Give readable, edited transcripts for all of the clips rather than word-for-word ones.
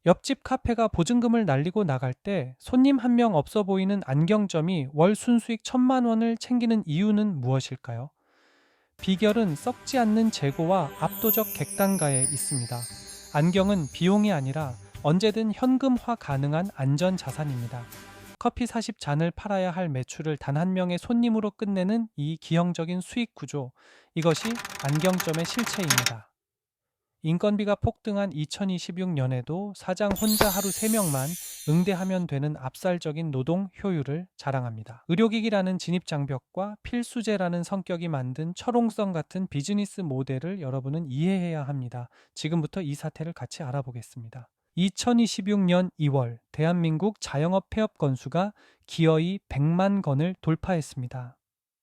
옆집 카페가 보증금을 날리고 나갈 때 손님 한 명 없어 보이는 안경점이 월 순수익 1,000만 원을 챙기는 이유는 무엇일까요? 비결은 썩지 않는 재고와 압도적 객단가에 있습니다. 안경은 비용이 아니라 언제든 현금화 가능한 안전 자산입니다. 커피 40잔을 팔아야 할 매출을 단 한 명의 손님으로 끝내는 이 기형적인 수익 구조, 이것이 안경점의 실체입니다. 인건비가 폭등한 2026년에도 사장 혼자 하루 3명만 응대하면 되는 압살적인 노동 효율을 자랑합니다. 의료기기라는 진입장벽과 필수제라는 성격이 만든 철옹성 같은 비즈니스 모델을 여러분은 이해해야 합니다. 지금부터 이 사태를 같이 알아보겠습니다. 2026년 2월 대한민국 자영업 폐업 건수가 기어이 100만 건을 돌파했습니다.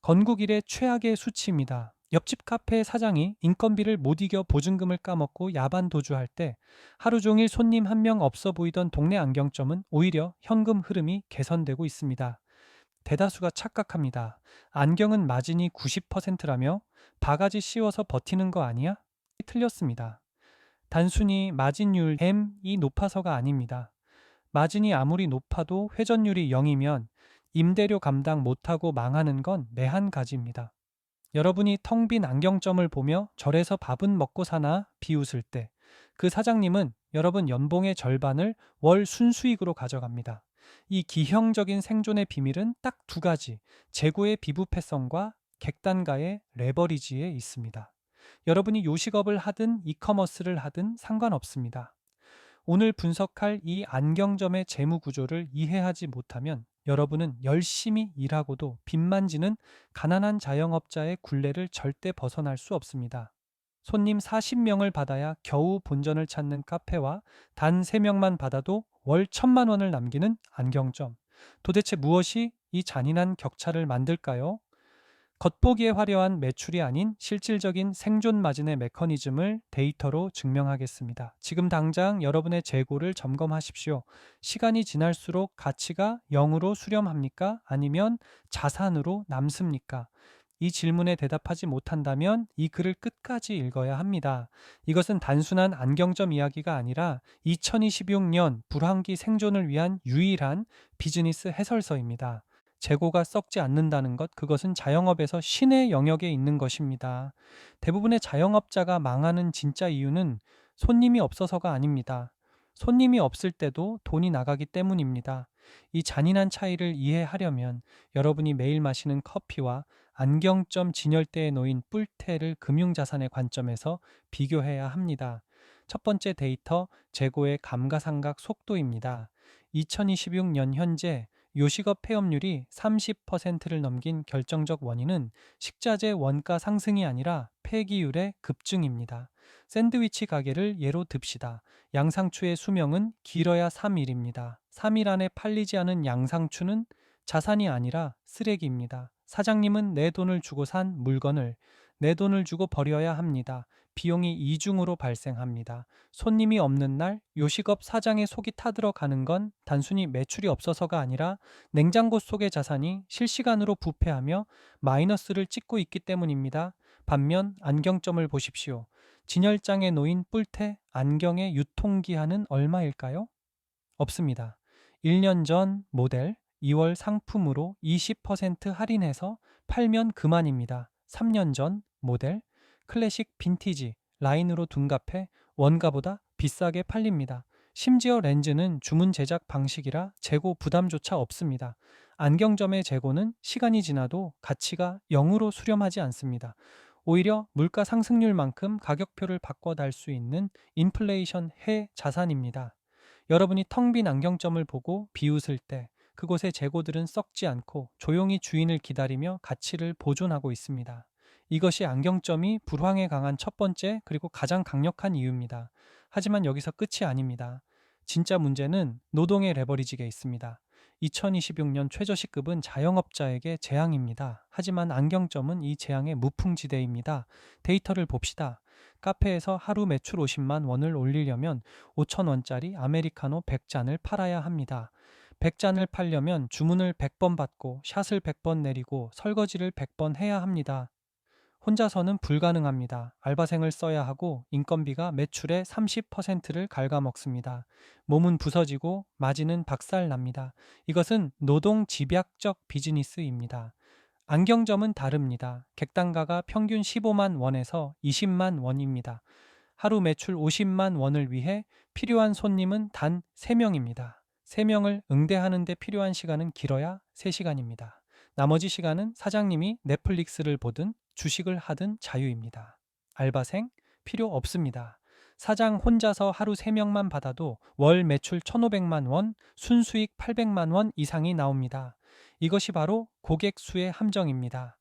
건국 이래 최악의 수치입니다. 옆집 카페 사장이 인건비를 못 이겨 보증금을 까먹고 야반 도주할 때 하루 종일 손님 한 명 없어 보이던 동네 안경점은 오히려 현금 흐름이 개선되고 있습니다. 대다수가 착각합니다. 안경은 마진이 90%라며 바가지 씌워서 버티는 거 아니야? 틀렸습니다. 단순히 마진율 M이 높아서가 아닙니다. 마진이 아무리 높아도 회전율이 0이면 임대료 감당 못하고 망하는 건 매한 가지입니다. 여러분이 텅 빈 안경점을 보며 절에서 밥은 먹고 사나 비웃을 때 그 사장님은 여러분 연봉의 절반을 월 순수익으로 가져갑니다. 이 기형적인 생존의 비밀은 딱 두 가지, 재고의 비부패성과 객단가의 레버리지에 있습니다. 여러분이 요식업을 하든 이커머스를 하든 상관없습니다. 오늘 분석할 이 안경점의 재무 구조를 이해하지 못하면 여러분은 열심히 일하고도 빚만 지는 가난한 자영업자의 굴레를 절대 벗어날 수 없습니다. 손님 40명을 받아야 겨우 본전을 찾는 카페와 단 3명만 받아도 월 1,000만 원을 남기는 안경점. 도대체 무엇이 이 잔인한 격차를 만들까요? 겉보기에 화려한 매출이 아닌 실질적인 생존 마진의 메커니즘을 데이터로 증명하겠습니다. 지금 당장 여러분의 재고를 점검하십시오. 시간이 지날수록 가치가 0으로 수렴합니까? 아니면 자산으로 남습니까? 이 질문에 대답하지 못한다면 이 글을 끝까지 읽어야 합니다. 이것은 단순한 안경점 이야기가 아니라 2026년 불황기 생존을 위한 유일한 비즈니스 해설서입니다. 재고가 썩지 않는다는 것, 그것은 자영업에서 신의 영역에 있는 것입니다. 대부분의 자영업자가 망하는 진짜 이유는 손님이 없어서가 아닙니다. 손님이 없을 때도 돈이 나가기 때문입니다. 이 잔인한 차이를 이해하려면 여러분이 매일 마시는 커피와 안경점 진열대에 놓인 뿔테를 금융자산의 관점에서 비교해야 합니다. 첫 번째 데이터, 재고의 감가상각 속도입니다. 2026년 현재 요식업 폐업률이 30%를 넘긴 결정적 원인은 식자재 원가 상승이 아니라 폐기율의 급증입니다. 샌드위치 가게를 예로 듭시다. 양상추의 수명은 길어야 3일입니다. 3일 안에 팔리지 않은 양상추는 자산이 아니라 쓰레기입니다. 사장님은 내 돈을 주고 산 물건을 내 돈을 주고 버려야 합니다. 비용이 이중으로 발생합니다. 손님이 없는 날 요식업 사장의 속이 타들어가는 건 단순히 매출이 없어서가 아니라 냉장고 속의 자산이 실시간으로 부패하며 마이너스를 찍고 있기 때문입니다. 반면 안경점을 보십시오. 진열장에 놓인 뿔테 안경의 유통기한은 얼마일까요? 없습니다. 1년 전 모델 2월 상품으로 20% 할인해서 팔면 그만입니다. 3년 전 모델 클래식 빈티지 라인으로 둔갑해 원가보다 비싸게 팔립니다. 심지어 렌즈는 주문 제작 방식이라 재고 부담조차 없습니다. 안경점의 재고는 시간이 지나도 가치가 0으로 수렴하지 않습니다. 오히려 물가 상승률만큼 가격표를 바꿔 달 수 있는 인플레이션 해 자산입니다. 여러분이 텅 빈 안경점을 보고 비웃을 때 그곳의 재고들은 썩지 않고 조용히 주인을 기다리며 가치를 보존하고 있습니다. 이것이 안경점이 불황에 강한 첫 번째 그리고 가장 강력한 이유입니다. 하지만 여기서 끝이 아닙니다. 진짜 문제는 노동의 레버리지에 있습니다. 2026년 최저시급은 자영업자에게 재앙입니다. 하지만 안경점은 이 재앙의 무풍지대입니다. 데이터를 봅시다. 카페에서 하루 매출 50만 원을 올리려면 5천 원짜리 아메리카노 100잔을 팔아야 합니다. 100잔을 팔려면 주문을 100번 받고 샷을 100번 내리고 설거지를 100번 해야 합니다. 혼자서는 불가능합니다. 알바생을 써야 하고 인건비가 매출의 30%를 갉아먹습니다. 몸은 부서지고 마진은 박살납니다. 이것은 노동 집약적 비즈니스입니다. 안경점은 다릅니다. 객단가가 평균 15만 원에서 20만 원입니다. 하루 매출 50만 원을 위해 필요한 손님은 단 3명입니다. 3명을 응대하는 데 필요한 시간은 길어야 3시간입니다. 나머지 시간은 사장님이 넷플릭스를 보든 주식을 하든 자유입니다. 알바생 필요 없습니다. 사장 혼자서 하루 3명만 받아도 월 매출 1,500만 원, 순수익 800만 원 이상이 나옵니다. 이것이 바로 고객 수의 함정입니다.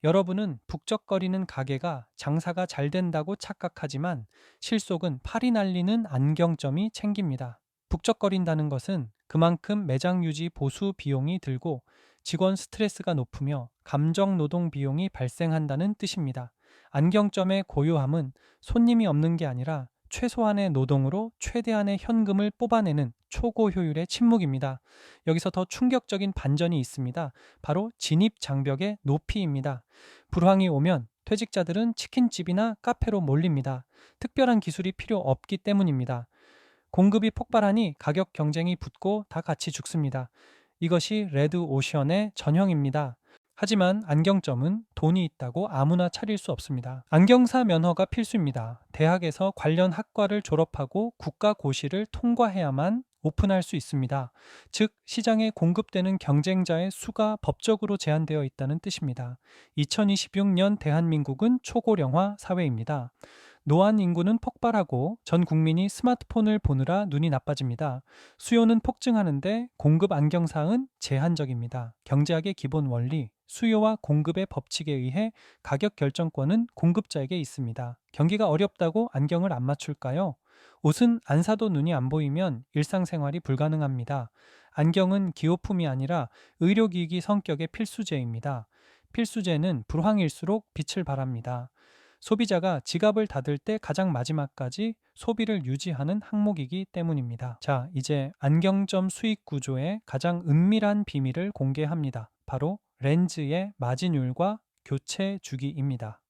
여러분은 북적거리는 가게가 장사가 잘 된다고 착각하지만 실속은 팔이 날리는 안경점이 챙깁니다. 북적거린다는 것은 그만큼 매장 유지 보수 비용이 들고 직원 스트레스가 높으며 감정 노동 비용이 발생한다는 뜻입니다. 안경점의 고요함은 손님이 없는 게 아니라 최소한의 노동으로 최대한의 현금을 뽑아내는 초고효율의 침묵입니다. 여기서 더 충격적인 반전이 있습니다. 바로 진입 장벽의 높이입니다. 불황이 오면 퇴직자들은 치킨집이나 카페로 몰립니다. 특별한 기술이 필요 없기 때문입니다. 공급이 폭발하니 가격 경쟁이 붙고 다 같이 죽습니다. 이것이 레드 오션의 전형입니다. 하지만 안경점은 돈이 있다고 아무나 차릴 수 없습니다. 안경사 면허가 필수입니다. 대학에서 관련 학과를 졸업하고 국가고시를 통과해야만 오픈할 수 있습니다. 즉, 시장에 공급되는 경쟁자의 수가 법적으로 제한되어 있다는 뜻입니다. 2026년 대한민국은 초고령화 사회입니다. 노안 인구는 폭발하고 전 국민이 스마트폰을 보느라 눈이 나빠집니다. 수요는 폭증하는데 공급 안경사은 제한적입니다. 경제학의 기본 원리, 수요와 공급의 법칙에 의해 가격 결정권은 공급자에게 있습니다. 경기가 어렵다고 안경을 안 맞출까요? 옷은 안 사도 눈이 안 보이면 일상생활이 불가능합니다. 안경은 기호품이 아니라 의료기기 성격의 필수제입니다. 필수제는 불황일수록 빛을 발합니다. 소비자가 지갑을 닫을 때 가장 마지막까지 소비를 유지하는 항목이기 때문입니다. 자, 이제 안경점 수익 구조의 가장 은밀한 비밀을 공개합니다. 바로 렌즈의 마진율과 교체 주기입니다.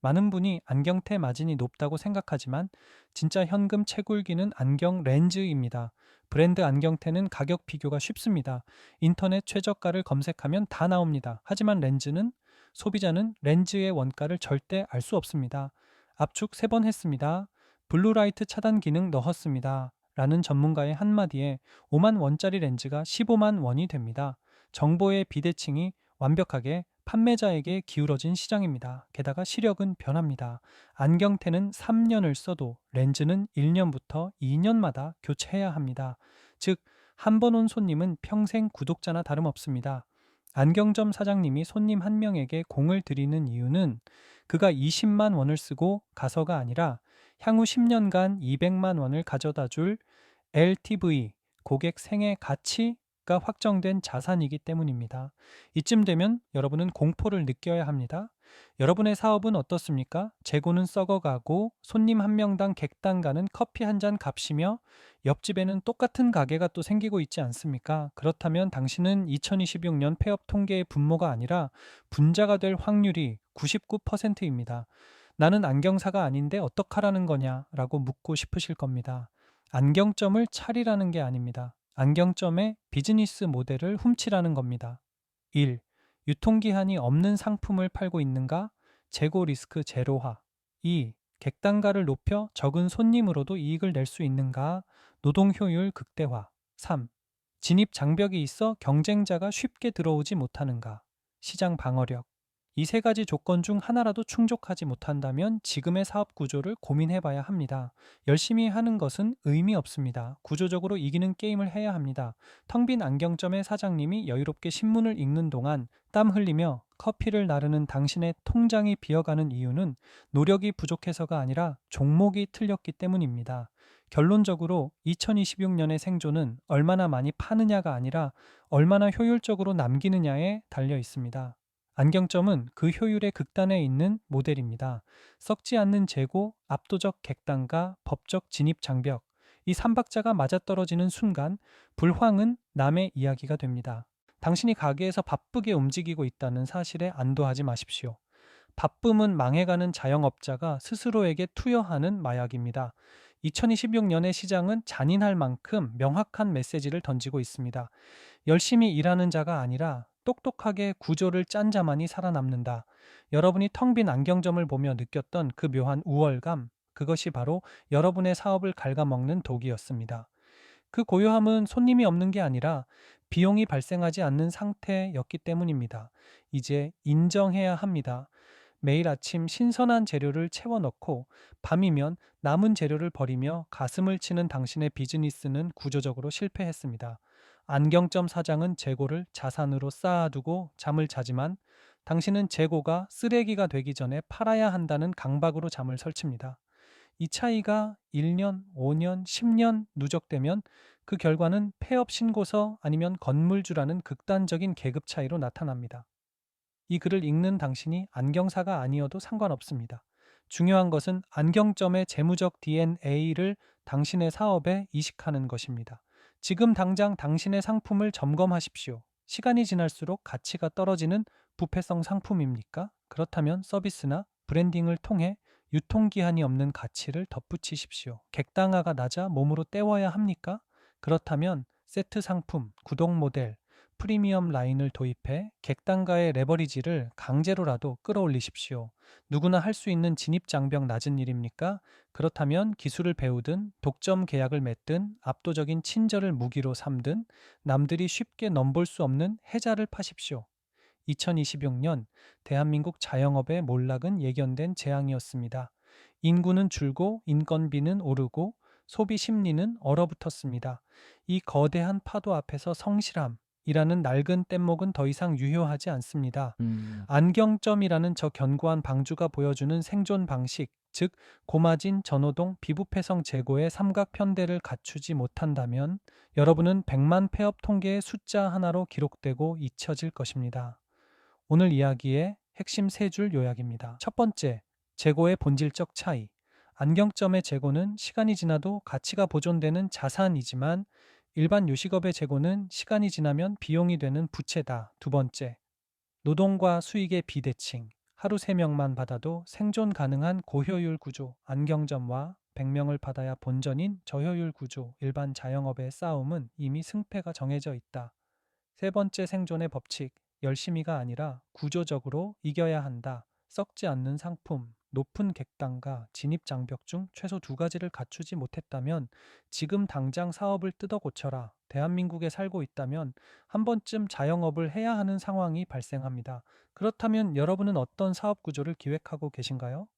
많은 분이 안경테 마진이 높다고 생각하지만 진짜 현금 채굴기는 안경 렌즈입니다. 브랜드 안경테는 가격 비교가 쉽습니다. 인터넷 최저가를 검색하면 다 나옵니다. 하지만 렌즈는 소비자는 렌즈의 원가를 절대 알 수 없습니다. 압축 3번 했습니다. 블루라이트 차단 기능 넣었습니다. 라는 전문가의 한마디에 5만 원짜리 렌즈가 15만 원이 됩니다. 정보의 비대칭이 완벽하게 판매자에게 기울어진 시장입니다. 게다가 시력은 변합니다. 안경테는 3년을 써도 렌즈는 1년부터 2년마다 교체해야 합니다. 즉, 한 번 온 손님은 평생 구독자나 다름없습니다. 안경점 사장님이 손님 한 명에게 공을 들이는 이유는 그가 20만 원을 쓰고 가서가 아니라 향후 10년간 200만 원을 가져다 줄 LTV, 고객 생애 가치가 확정된 자산이기 때문입니다. 이쯤 되면 여러분은 공포를 느껴야 합니다. 여러분의 사업은 어떻습니까? 재고는 썩어가고 손님 한 명당 객단가는 커피 한 잔 값이며 옆집에는 똑같은 가게가 또 생기고 있지 않습니까? 그렇다면 당신은 2026년 폐업 통계의 분모가 아니라 분자가 될 확률이 99%입니다. 나는 안경사가 아닌데 어떡하라는 거냐? 라고 묻고 싶으실 겁니다. 안경점을 차리라는 게 아닙니다. 안경점의 비즈니스 모델을 훔치라는 겁니다. 1. 유통기한이 없는 상품을 팔고 있는가? 재고 리스크 제로화. 2. 객단가를 높여 적은 손님으로도 이익을 낼 수 있는가? 노동 효율 극대화. 3. 진입 장벽이 있어 경쟁자가 쉽게 들어오지 못하는가? 시장 방어력. 이 3가지 조건 중 하나라도 충족하지 못한다면 지금의 사업 구조를 고민해 봐야 합니다. 열심히 하는 것은 의미 없습니다. 구조적으로 이기는 게임을 해야 합니다. 텅 빈 안경점의 사장님이 여유롭게 신문을 읽는 동안 땀 흘리며 커피를 나르는 당신의 통장이 비어가는 이유는 노력이 부족해서가 아니라 종목이 틀렸기 때문입니다. 결론적으로 2026년의 생존은 얼마나 많이 파느냐가 아니라 얼마나 효율적으로 남기느냐에 달려 있습니다. 안경점은 그 효율의 극단에 있는 모델입니다. 썩지 않는 재고, 압도적 객단가, 법적 진입 장벽. 이 3박자가 맞아떨어지는 순간 불황은 남의 이야기가 됩니다. 당신이 가게에서 바쁘게 움직이고 있다는 사실에 안도하지 마십시오. 바쁨은 망해가는 자영업자가 스스로에게 투여하는 마약입니다. 2026년의 시장은 잔인할 만큼 명확한 메시지를 던지고 있습니다. 열심히 일하는 자가 아니라 똑똑하게 구조를 짠 자만이 살아남는다. 여러분이 텅 빈 안경점을 보며 느꼈던 그 묘한 우월감, 그것이 바로 여러분의 사업을 갉아먹는 독이었습니다. 그 고요함은 손님이 없는 게 아니라 비용이 발생하지 않는 상태였기 때문입니다. 이제 인정해야 합니다. 매일 아침 신선한 재료를 채워 넣고 밤이면 남은 재료를 버리며 가슴을 치는 당신의 비즈니스는 구조적으로 실패했습니다. 안경점 사장은 재고를 자산으로 쌓아두고 잠을 자지만 당신은 재고가 쓰레기가 되기 전에 팔아야 한다는 강박으로 잠을 설칩니다. 이 차이가 1년, 5년, 10년 누적되면 그 결과는 폐업 신고서 아니면 건물주라는 극단적인 계급 차이로 나타납니다. 이 글을 읽는 당신이 안경사가 아니어도 상관없습니다. 중요한 것은 안경점의 재무적 DNA를 당신의 사업에 이식하는 것입니다. 지금 당장 당신의 상품을 점검하십시오. 시간이 지날수록 가치가 떨어지는 부패성 상품입니까? 그렇다면 서비스나 브랜딩을 통해 유통기한이 없는 가치를 덧붙이십시오. 객단가가 낮아 몸으로 때워야 합니까? 그렇다면 세트 상품, 구독 모델, 프리미엄 라인을 도입해 객단가의 레버리지를 강제로라도 끌어올리십시오. 누구나 할 수 있는 진입장벽 낮은 일입니까? 그렇다면 기술을 배우든 독점 계약을 맺든 압도적인 친절을 무기로 삼든 남들이 쉽게 넘볼 수 없는 해자를 파십시오. 2026년 대한민국 자영업의 몰락은 예견된 재앙이었습니다. 인구는 줄고 인건비는 오르고 소비 심리는 얼어붙었습니다. 이 거대한 파도 앞에서 성실함이라는 낡은 뗏목은 더 이상 유효하지 않습니다. 음. 안경점이라는 저 견고한 방주가 보여주는 생존 방식, 즉 고마진 전호동 비부패성 제고의 삼각 편대를 갖추지 못한다면 여러분은 100만 폐업 통계의 숫자 하나로 기록되고 잊혀질 것입니다. 오늘 이야기의 핵심 세 줄 요약입니다. 첫 번째, 재고의 본질적 차이. 안경점의 재고는 시간이 지나도 가치가 보존되는 자산이지만 일반 요식업의 재고는 시간이 지나면 비용이 되는 부채다. 두 번째, 노동과 수익의 비대칭. 하루 3명만 받아도 생존 가능한 고효율 구조. 안경점과 100명을 받아야 본전인 저효율 구조. 일반 자영업의 싸움은 이미 승패가 정해져 있다. 세 번째 생존의 법칙, 열심히가 아니라 구조적으로 이겨야 한다. 썩지 않는 상품, 높은 객단가, 진입 장벽 중 최소 두 가지를 갖추지 못했다면 지금 당장 사업을 뜯어 고쳐라. 대한민국에 살고 있다면 한 번쯤 자영업을 해야 하는 상황이 발생합니다. 그렇다면 여러분은 어떤 사업 구조를 기획하고 계신가요?